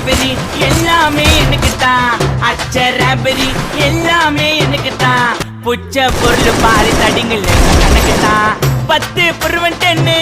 Strawberry எல்லாமே எனக்கு தான். அச்சராபெரி எல்லாமே எனக்கு தான். புச்ச பொருள் பாரு தடிங்கள் கணக்கு தான். 10 பொருவன் 10